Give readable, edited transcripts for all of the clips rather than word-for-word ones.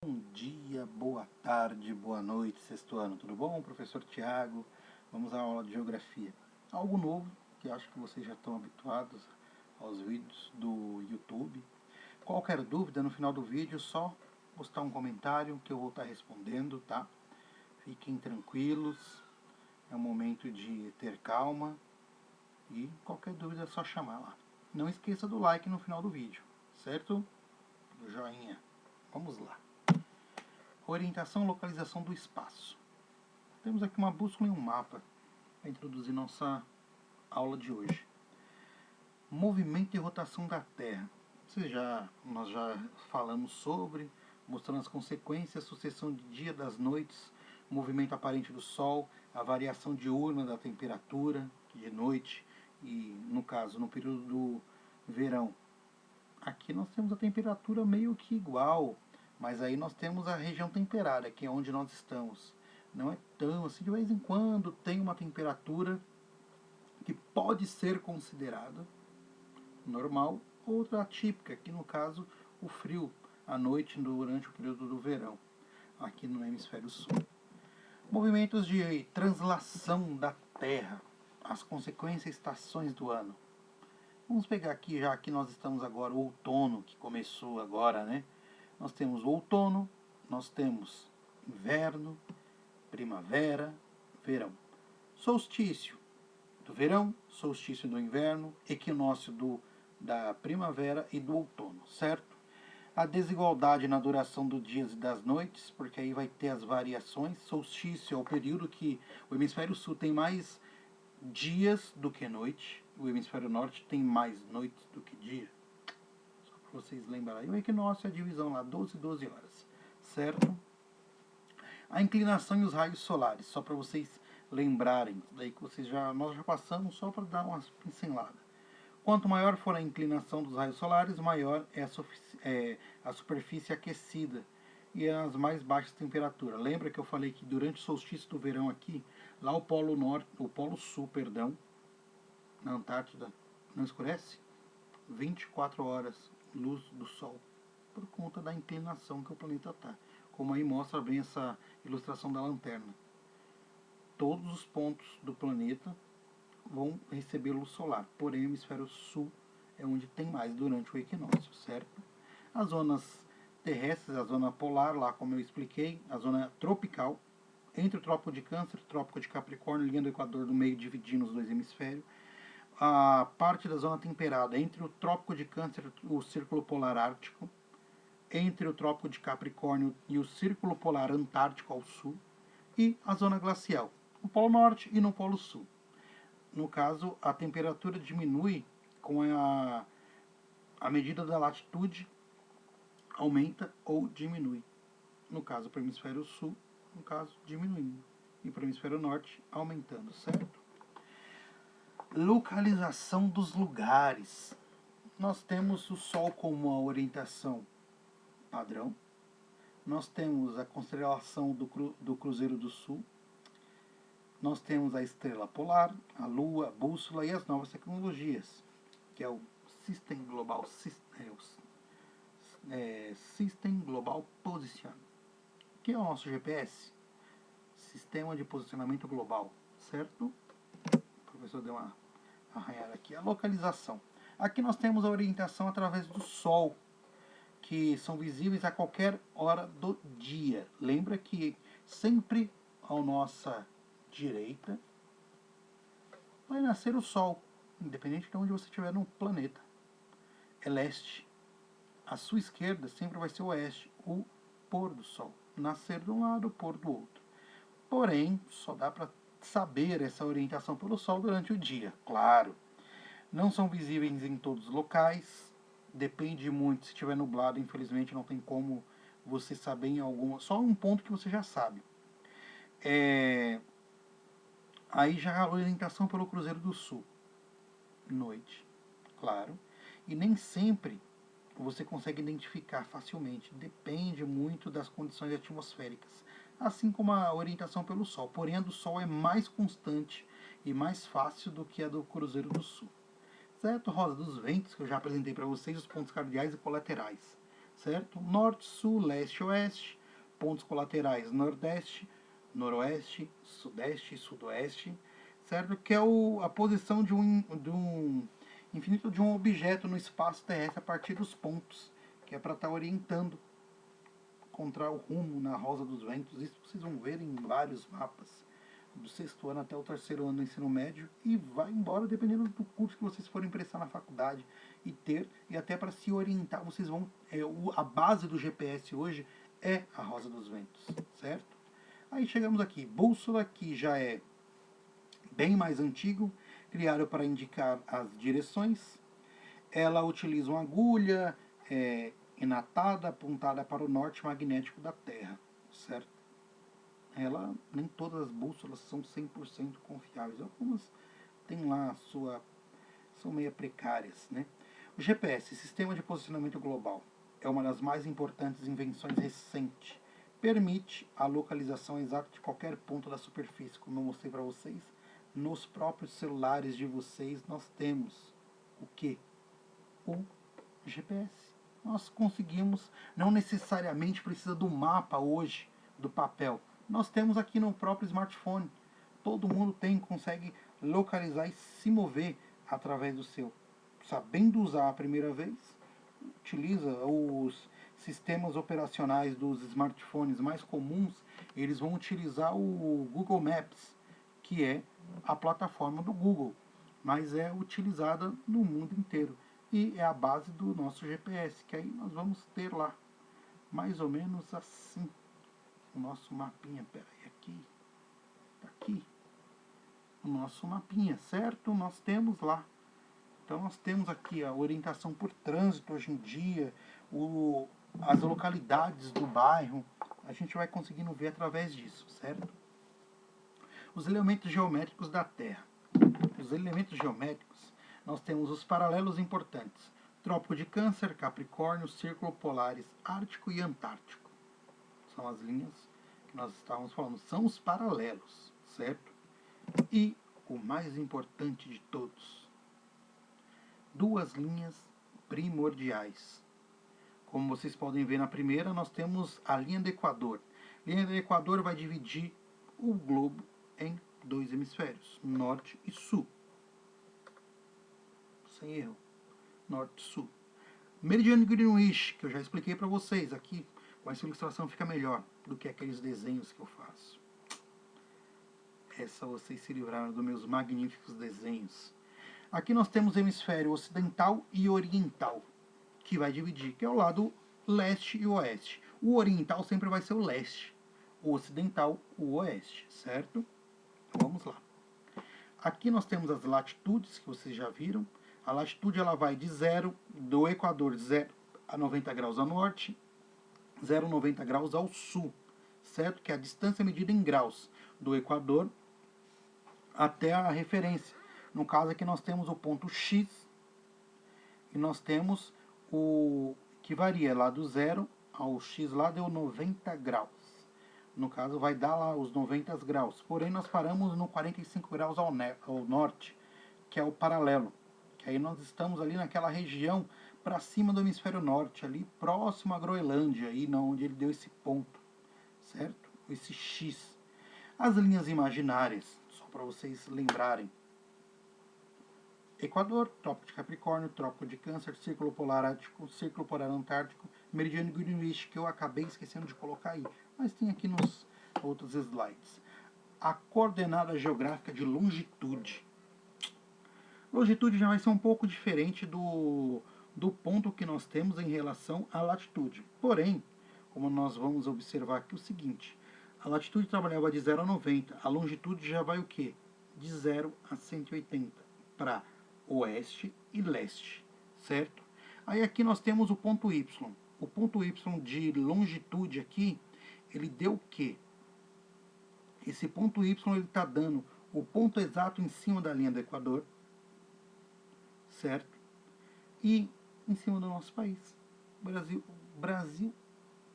Bom dia, boa tarde, boa noite, sexto ano, tudo bom? Professor Tiago, vamos à aula de geografia. Algo novo, que acho que vocês já estão habituados aos vídeos do YouTube. Qualquer dúvida, no final do vídeo, só postar um comentário que eu vou estar respondendo, tá? Fiquem tranquilos, é um momento de ter calma e qualquer dúvida é só chamar lá. Não esqueça do like no final do vídeo, certo? Do joinha. Vamos lá. Orientação e localização do espaço. Temos aqui uma bússola e um mapa para introduzir nossa aula de hoje. Movimento e rotação da Terra. Nós já falamos sobre, mostrando as consequências, sucessão de dia das noites, movimento aparente do Sol, a variação diurna da temperatura de noite e, no caso, no período do verão. Aqui nós temos a temperatura meio que igual, mas aí nós temos a região temperada, que é onde nós estamos. Não é tão assim, de vez em quando tem uma temperatura que pode ser considerada normal, outra atípica, que no caso o frio à noite durante o período do verão, aqui no hemisfério sul. Movimentos de translação da Terra, as consequências e estações do ano. Vamos pegar aqui, já que nós estamos agora, o outono, que começou agora, né? Nós temos o outono, nós temos inverno, primavera, verão. Solstício do verão, solstício do inverno, equinócio da primavera e do outono, certo? A desigualdade na duração dos dias e das noites, porque aí vai ter as variações. Solstício é o período que o hemisfério sul tem mais dias do que noite, o hemisfério norte tem mais noites do que dia. Só para vocês lembrarem. O equinócio é a divisão lá, 12 horas, certo? A inclinação e os raios solares, só para vocês lembrarem, daí que nós já passamos, só para dar uma pincelada. Quanto maior for a inclinação dos raios solares, maior é a superfície aquecida e as mais baixas temperaturas. Lembra que eu falei que durante o solstício do verão aqui, lá o polo sul, na Antártida, não escurece? 24 horas luz do sol, por conta da inclinação que o planeta está. Como aí mostra bem essa ilustração da lanterna. Todos os pontos do planeta vão receber luz solar, porém o hemisfério sul é onde tem mais durante o equinócio, certo? As zonas terrestres, a zona polar, lá como eu expliquei, a zona tropical, entre o Trópico de Câncer e o Trópico de Capricórnio, linha do Equador do meio, dividindo os dois hemisférios. A parte da zona temperada, entre o Trópico de Câncer e o Círculo Polar Ártico, entre o Trópico de Capricórnio e o Círculo Polar Antártico ao sul, e a zona glacial, no Polo Norte e no Polo Sul. No caso, a temperatura diminui com a medida da latitude, aumenta ou diminui. No caso, para o hemisfério sul, no caso, diminuindo. E para o hemisfério norte, aumentando, certo? Localização dos lugares. Nós temos o Sol como uma orientação padrão. Nós temos a constelação do Cruzeiro do Sul. Nós temos a estrela polar, a lua, a bússola e as novas tecnologias, que é o System Global Position, que é o nosso GPS, Sistema de Posicionamento Global, certo? O professor deu uma arranhada aqui. A localização. Aqui nós temos a orientação através do Sol, que são visíveis a qualquer hora do dia. Lembra que sempre à nossa direita vai nascer o Sol, independente de onde você estiver no planeta. É leste. À sua esquerda sempre vai ser o oeste, o pôr do Sol. Nascer de um lado, pôr do outro. Porém, só dá para saber essa orientação pelo Sol durante o dia, claro. Não são visíveis em todos os locais, depende muito. Se estiver nublado, infelizmente não tem como você saber em alguma. Só um ponto que você já sabe. Aí já a orientação pelo Cruzeiro do Sul. Noite, claro. E nem sempre você consegue identificar facilmente. Depende muito das condições atmosféricas. Assim como a orientação pelo Sol. Porém, a do Sol é mais constante e mais fácil do que a do Cruzeiro do Sul. Certo? Rosa dos ventos, que eu já apresentei para vocês, os pontos cardeais e colaterais. Certo? Norte, sul, leste, oeste. pontos colaterais nordeste, noroeste, sudeste e sudoeste, certo? Que é a posição de um infinito de um objeto no espaço terrestre a partir dos pontos, que é para estar orientando contra o rumo na rosa dos ventos. Isso vocês vão ver em vários mapas, do sexto ano até o terceiro ano do ensino médio, e vai embora dependendo do curso que vocês forem prestar na faculdade e ter, e até para se orientar, vocês vão, a base do GPS hoje é a rosa dos ventos, certo? Aí chegamos aqui, bússola, que já é bem mais antigo, criado para indicar as direções. Ela utiliza uma agulha enatada, apontada para o norte magnético da Terra, certo? Nem todas as bússolas são 100% confiáveis. Algumas têm lá são meio precárias, né? O GPS, Sistema de Posicionamento Global, é uma das mais importantes invenções recentes. Permite a localização exata de qualquer ponto da superfície. Como eu mostrei para vocês, nos próprios celulares de vocês nós temos o quê? O GPS. Nós conseguimos, não necessariamente precisa do mapa hoje, do papel. Nós temos aqui no próprio smartphone. Todo mundo consegue localizar e se mover através do seu. Sabendo usar a primeira vez, utiliza os sistemas operacionais dos smartphones mais comuns, eles vão utilizar o Google Maps, que é a plataforma do Google, mas é utilizada no mundo inteiro. E é a base do nosso GPS, que aí nós vamos ter lá, mais ou menos assim, o nosso mapinha. Peraí, aqui, o nosso mapinha, certo? Nós temos lá. Então nós temos aqui a orientação por trânsito hoje em dia, as localidades do bairro, a gente vai conseguindo ver através disso, certo? Os elementos geométricos da Terra. Os elementos geométricos, nós temos os paralelos importantes: Trópico de Câncer, Capricórnio, Círculo Polares, Ártico e Antártico. São as linhas que nós estávamos falando, são os paralelos, certo? E o mais importante de todos, duas linhas primordiais. Como vocês podem ver na primeira, nós temos a linha do Equador. A linha do Equador vai dividir o globo em dois hemisférios, norte e sul. Sem erro. Norte e sul. Meridiano de Greenwich, que eu já expliquei para vocês aqui, com essa ilustração fica melhor do que aqueles desenhos que eu faço. Essa vocês se livraram dos meus magníficos desenhos. Aqui nós temos o hemisfério ocidental e oriental, que vai dividir, que é o lado leste e oeste. O oriental sempre vai ser o leste, o ocidental o oeste, certo? Vamos lá. Aqui nós temos as latitudes, que vocês já viram. A latitude ela vai de do Equador, 0 a 90 graus ao norte, 0 a 90 graus ao sul, certo? Que é a distância medida em graus do Equador até a referência. No caso aqui nós temos o ponto X e nós temos o que varia lá do 0 ao X, lá deu 90 graus. No caso vai dar lá os 90 graus. Porém nós paramos no 45 graus ao norte, que é o paralelo. Que aí nós estamos ali naquela região para cima do hemisfério norte, ali próximo à Groenlândia, aí onde ele deu esse ponto, certo? Esse X. As linhas imaginárias, só para vocês lembrarem: Equador, Trópico de Capricórnio, Trópico de Câncer, Círculo Polar Ártico, Círculo Polar Antártico, Meridiano de Greenwich, que eu acabei esquecendo de colocar aí, mas tem aqui nos outros slides. A coordenada geográfica de longitude. Longitude já vai ser um pouco diferente do ponto que nós temos em relação à latitude. Porém, como nós vamos observar aqui o seguinte: a latitude trabalhava de 0 a 90, a longitude já vai o quê? De 0 a 180, para oeste e leste, certo? Aí aqui nós temos o ponto Y. O ponto Y de longitude aqui, ele deu o quê? Esse ponto Y ele está dando o ponto exato em cima da linha do Equador, certo? E em cima do nosso país, Brasil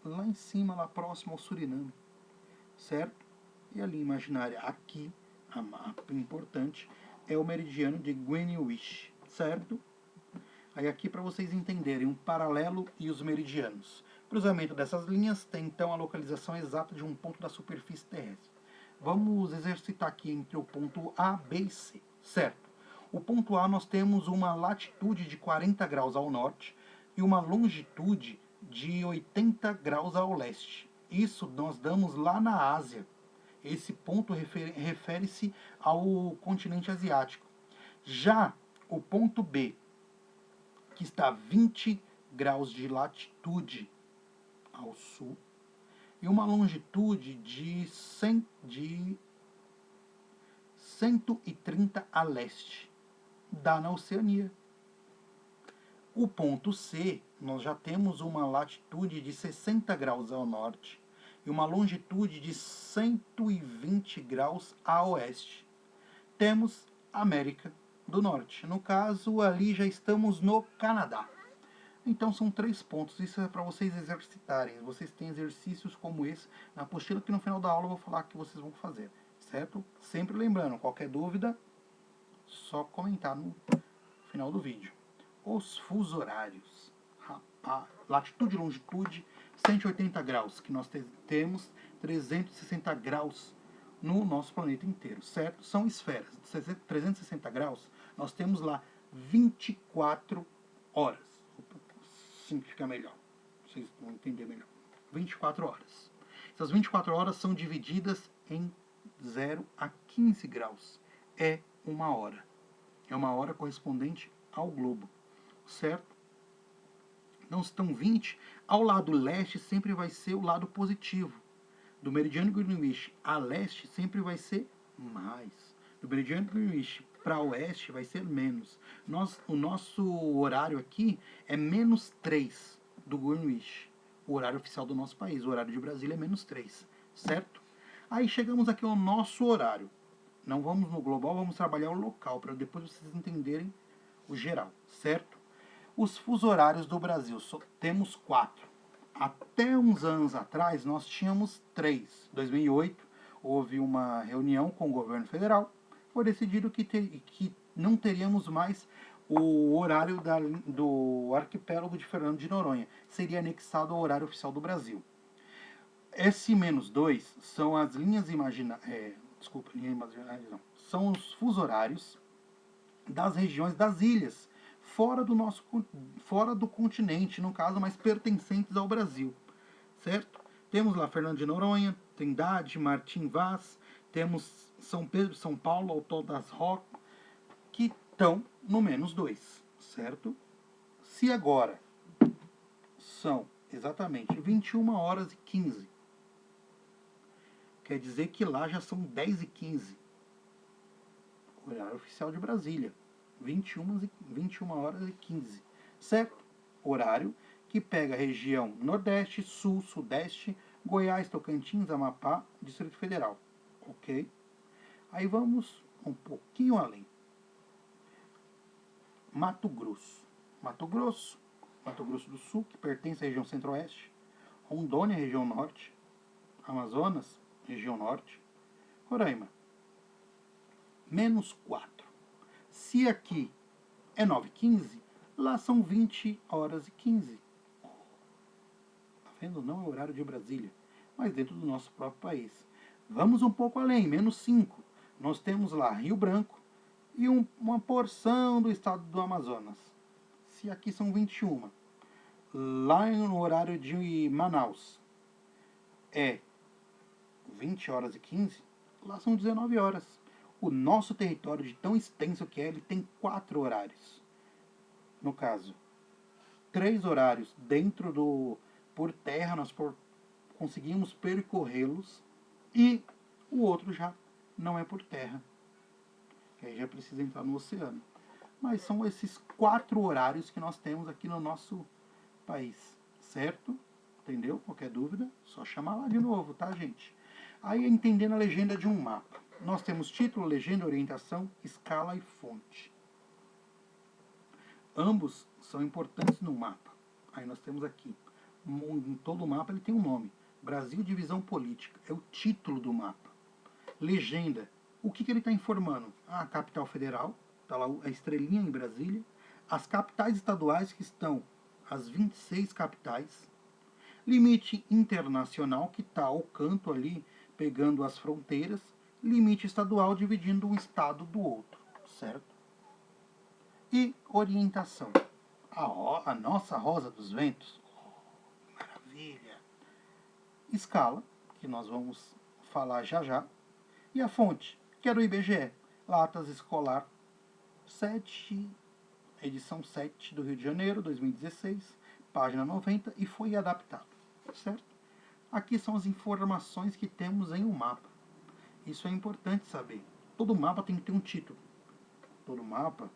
lá em cima, lá próximo ao Suriname, certo? E a linha imaginária aqui, a mapa importante, é o meridiano de Greenwich, certo? Aí aqui para vocês entenderem o paralelo e os meridianos. cruzamento dessas linhas tem então a localização exata de um ponto da superfície terrestre. Vamos exercitar aqui entre o ponto A, B e C, certo? O ponto A nós temos uma latitude de 40 graus ao norte e uma longitude de 80 graus ao leste. Isso nós damos lá na Ásia. Esse ponto refere-se ao continente asiático. Já o ponto B, que está a 20 graus de latitude ao sul e uma longitude de 130 a leste, dá na Oceania. O ponto C, nós já temos uma latitude de 60 graus ao norte e uma longitude de 120 graus a oeste. Temos América do Norte. No caso, ali já estamos no Canadá. Então são 3 pontos, isso é para vocês exercitarem. Vocês têm exercícios como esse na apostila que no final da aula eu vou falar que vocês vão fazer, certo? Sempre lembrando, qualquer dúvida, só comentar no final do vídeo. Os fusos horários. Rapaz, latitude e longitude, 180 graus, que nós temos 360 graus no nosso planeta inteiro, certo? São esferas. 360 graus, nós temos lá 24 horas. Simplificar melhor, vocês vão entender melhor. 24 horas. Essas 24 horas são divididas em 0 a 15 graus. É uma hora. É uma hora correspondente ao globo, certo? Então, estão 20. Ao lado leste sempre vai ser o lado positivo. Do meridiano Greenwich a leste sempre vai ser mais. Do meridiano Greenwich para oeste vai ser menos. O nosso horário aqui é -3 do Greenwich. O horário oficial do nosso país. O horário de Brasília é -3, certo? Aí chegamos aqui ao nosso horário. Não vamos no global, vamos trabalhar o local, para depois vocês entenderem o geral, certo? Os fusos horários do Brasil, temos 4. Até uns anos atrás, nós tínhamos 3. Em 2008, houve uma reunião com o governo federal. Foi decidido que não teríamos mais o horário do arquipélago de Fernando de Noronha. Seria anexado ao horário oficial do Brasil. Esse -2 são as linhas imaginárias. São os fusos horários das regiões das ilhas, fora do continente, no caso, mas pertencentes ao Brasil, certo? Temos lá Fernando de Noronha, Trindade, Martim Vaz, temos São Pedro, São Paulo, Alto das Roques, que estão no -2, certo? Se agora são exatamente 21 horas e 15, quer dizer que lá já são 10 e 15, horário oficial de Brasília. 21 horas e 15, certo? Horário que pega a região Nordeste, Sul, Sudeste, Goiás, Tocantins, Amapá, Distrito Federal, ok? Aí vamos um pouquinho além. Mato Grosso do Sul, que pertence à região Centro-Oeste, Rondônia, região Norte, Amazonas, região Norte, Roraima, -4. Se aqui é 9h15, lá são 20 horas e 15. Tá vendo? Não é o horário de Brasília, mas dentro do nosso próprio país. Vamos um pouco além, -5. Nós temos lá Rio Branco e uma porção do estado do Amazonas. Se aqui são 21, lá no horário de Manaus é 20 horas e 15, lá são 19 horas. O nosso território, de tão extenso que é, ele tem 4 horários. No caso, 3 horários dentro por terra, nós conseguimos percorrê-los, e o outro já não é por terra, que aí já precisa entrar no oceano. Mas são esses 4 horários que nós temos aqui no nosso país, certo? Entendeu? Qualquer dúvida, só chamar lá de novo, tá, gente? Aí, entendendo a legenda de um mapa. Nós temos título, legenda, orientação, escala e fonte. Ambos são importantes no mapa. Aí nós temos aqui, em todo o mapa ele tem um nome. Brasil Divisão Política, é o título do mapa. Legenda, o que ele está informando? A capital federal, está lá a estrelinha em Brasília. As capitais estaduais, que estão as 26 capitais. limite internacional, que está ao canto ali, pegando as fronteiras, limite estadual, dividindo um estado do outro, certo? E orientação. A nossa rosa dos ventos, maravilha! Escala, que nós vamos falar já já, e a fonte, que era o IBGE, Latas Escolar 7, edição 7 do Rio de Janeiro, 2016, página 90, e foi adaptado, certo? Aqui são as informações que temos em um mapa. Isso é importante saber. Todo mapa tem que ter um título. Todo mapa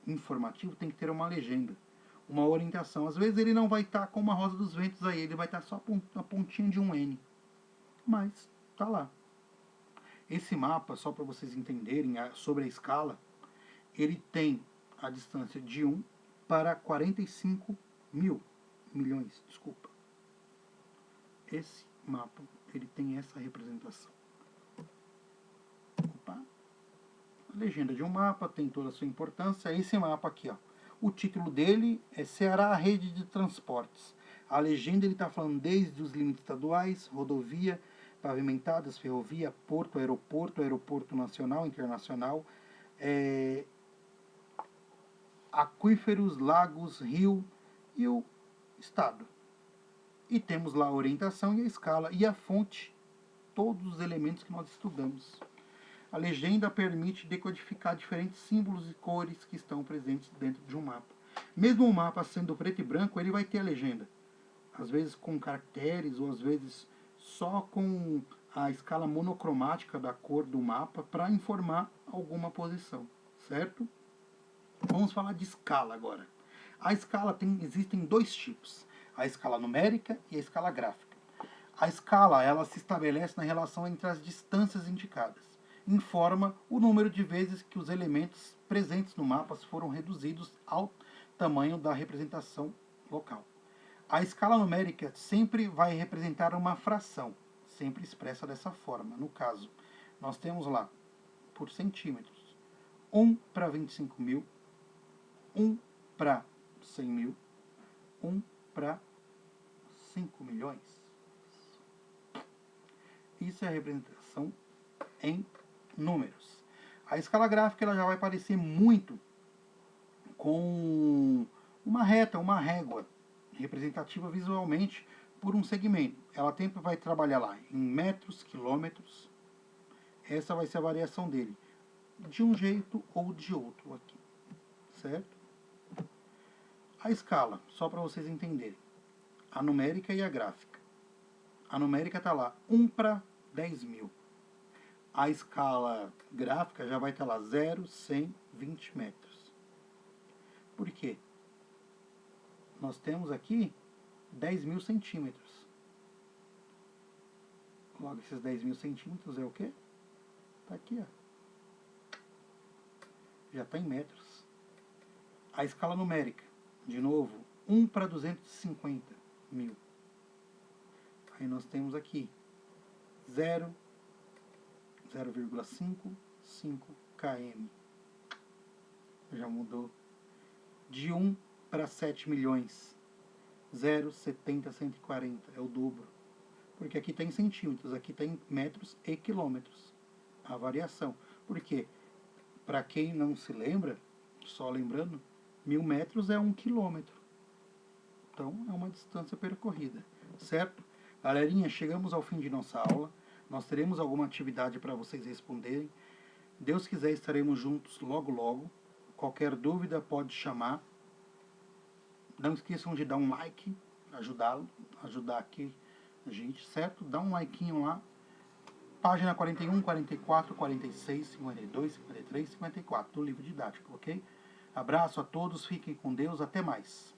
informativo tem que ter uma legenda, uma orientação. Às vezes ele não vai estar com uma rosa dos ventos aí, ele vai estar só a pontinha de um N. Mas tá lá. Esse mapa, só para vocês entenderem sobre a escala, ele tem a distância de 1 para 45 milhões. Desculpa. Esse mapa, ele tem essa representação. Opa. A legenda de um mapa tem toda a sua importância. Esse mapa aqui, ó. O título dele é Ceará, Rede de Transportes. A legenda ele está falando desde os limites estaduais, rodovia, pavimentadas, ferrovia, porto, aeroporto nacional, internacional, aquíferos, lagos, rio e o estado. E temos lá a orientação e a escala e a fonte, todos os elementos que nós estudamos. A legenda permite decodificar diferentes símbolos e cores que estão presentes dentro de um mapa. Mesmo o mapa sendo preto e branco, ele vai ter a legenda. Às vezes com caracteres, ou às vezes só com a escala monocromática da cor do mapa para informar alguma posição, certo? Vamos falar de escala agora. A escala existem dois tipos, a escala numérica e a escala gráfica. A escala ela se estabelece na relação entre as distâncias indicadas. Informa o número de vezes que os elementos presentes no mapa foram reduzidos ao tamanho da representação local. A escala numérica sempre vai representar uma fração, sempre expressa dessa forma. No caso, nós temos lá, por centímetros, 1 para 25 mil, 1 para 100 mil, 1 para 5 milhões. Isso é a representação em números. A escala gráfica ela já vai parecer muito com uma reta, uma régua, representativa visualmente por um segmento. Ela sempre vai trabalhar lá em metros, quilômetros. Essa vai ser a variação dele, de um jeito ou de outro aqui, certo? A escala, só para vocês entenderem, a numérica e a gráfica. A numérica está lá, 1 para 10 mil. A escala gráfica já vai estar lá, 0, 100, 20 metros. Por quê? Nós temos aqui 10 mil centímetros. Logo, esses 10 mil centímetros é o quê? Está aqui, ó. Já está em metros. A escala numérica, de novo, 1 para 250 mil. Aí nós temos aqui 0,55 km. Já mudou. De 1 para 7 milhões. 0,70 140. É o dobro. Porque aqui está em centímetros, aqui está em metros e quilômetros. A variação. Por quê? Para quem não se lembra, só lembrando, 1000 metros é 1 quilômetro. Então, é uma distância percorrida. Certo? Galerinha, chegamos ao fim de nossa aula. Nós teremos alguma atividade para vocês responderem. Deus quiser, estaremos juntos logo, logo. Qualquer dúvida pode chamar. Não esqueçam de dar um like, ajudar aqui a gente, certo? Dá um likeinho lá. Página 41, 44, 46, 52, 53, 54 do livro didático, ok? Abraço a todos, fiquem com Deus, até mais.